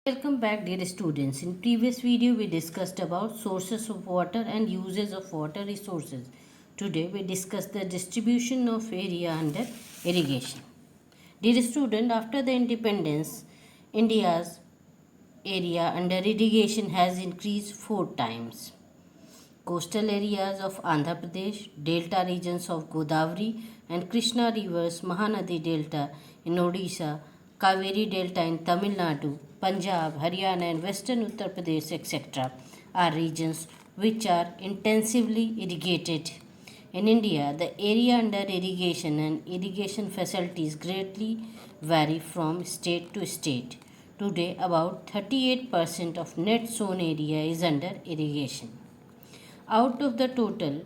Welcome back, dear students. In previous video we discussed about sources of water and uses of water resources. Today we discuss the distribution of area under irrigation. Dear student, after the independence, India's area under irrigation has increased 4 times. Coastal areas of Andhra Pradesh, delta regions of Godavari and Krishna rivers, Mahanadi Delta in Odisha, Kaveri Delta in Tamil Nadu, Punjab, Haryana and western Uttar Pradesh, etc. are regions which are intensively irrigated. In India, the area under irrigation and irrigation facilities greatly vary from state to state. Today, about 38% of net sown area is under irrigation. Out of the total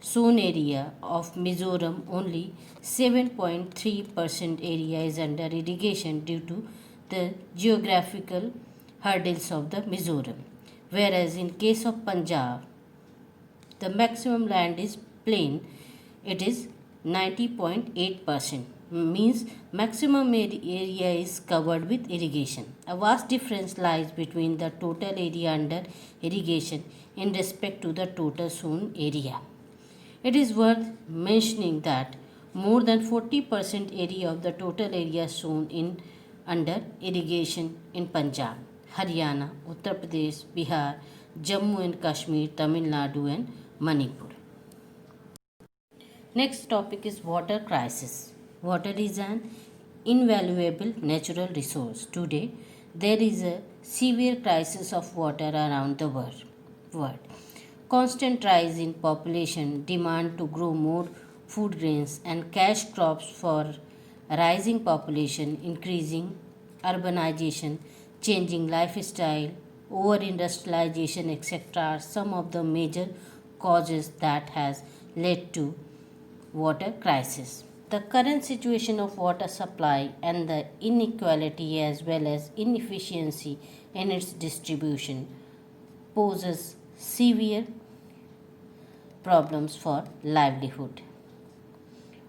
sown area of Mizoram, only 7.3% area is under irrigation due to the geographical hurdles of the Mizoram. Whereas in case of Punjab, the maximum land is plain, it is 90.8%, means maximum area is covered with irrigation. A vast difference lies between the total area under irrigation in respect to the total sown area. It is worth mentioning that more than 40% area of the total area sown in under irrigation in Punjab, Haryana, Uttar Pradesh, Bihar, Jammu and Kashmir, Tamil Nadu and Manipur. Next topic is water crisis. Water is an invaluable natural resource. Today, there is a severe crisis of water around the world. Constant rise in population, demand to grow more food grains and cash crops for rising population, increasing urbanization, changing lifestyle, over industrialization, etc. are some of the major causes that has led to water crisis. The current situation of water supply and the inequality as well as inefficiency in its distribution poses severe problems for livelihood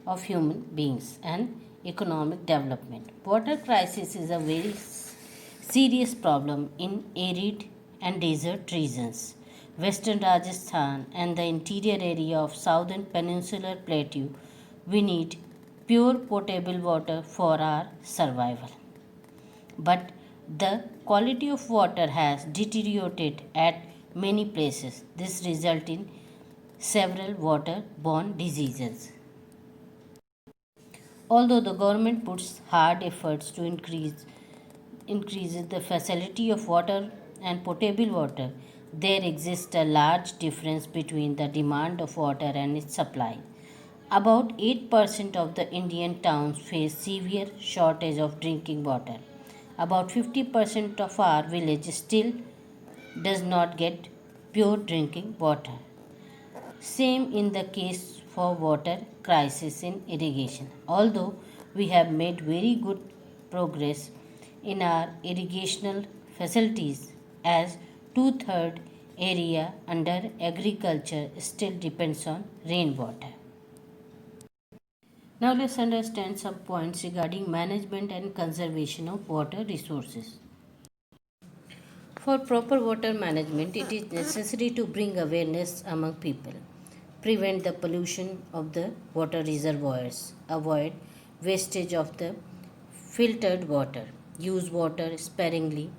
of human beings and economic development. Water crisis is a very serious problem in arid and desert regions. Western Rajasthan and the interior area of southern peninsular plateau, we need pure potable water for our survival. But the quality of water has deteriorated at many places. This results in several water-borne diseases. Although the government puts hard efforts to increase the facility of water and potable water, there exists a large difference between the demand of water and its supply. About 8% of the Indian towns face severe shortage of drinking water. About 50% of our villages still does not get pure drinking water. Same in the case for water crisis in irrigation. Although we have made very good progress in our irrigational facilities, as 2/3 area under agriculture still depends on rainwater. Now let's understand some points regarding management and conservation of water resources. For proper water management, it is necessary to bring awareness among people, prevent the pollution of the water reservoirs, avoid wastage of the filtered water, use water sparingly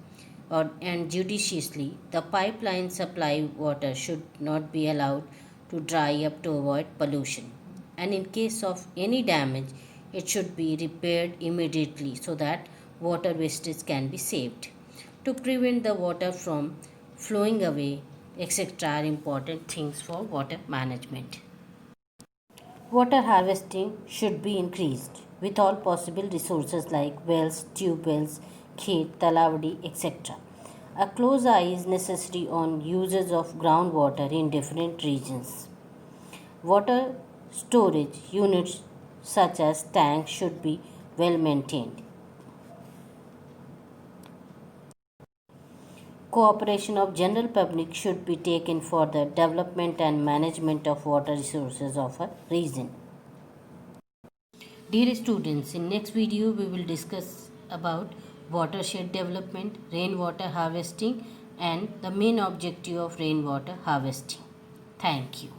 and judiciously. The pipeline supply water should not be allowed to dry up to avoid pollution. And in case of any damage, it should be repaired immediately so that water wastage can be saved. To prevent the water from flowing away, etc. are important things for water management. Water harvesting should be increased with all possible resources like wells, tube wells, khet, talavadi, etc. A close eye is necessary on uses of groundwater in different regions. Water storage units such as tanks should be well maintained. Cooperation of general public should be taken for the development and management of water resources of a region. Dear students, in next video we will discuss about watershed development, rainwater harvesting, and the main objective of rainwater harvesting. Thank you.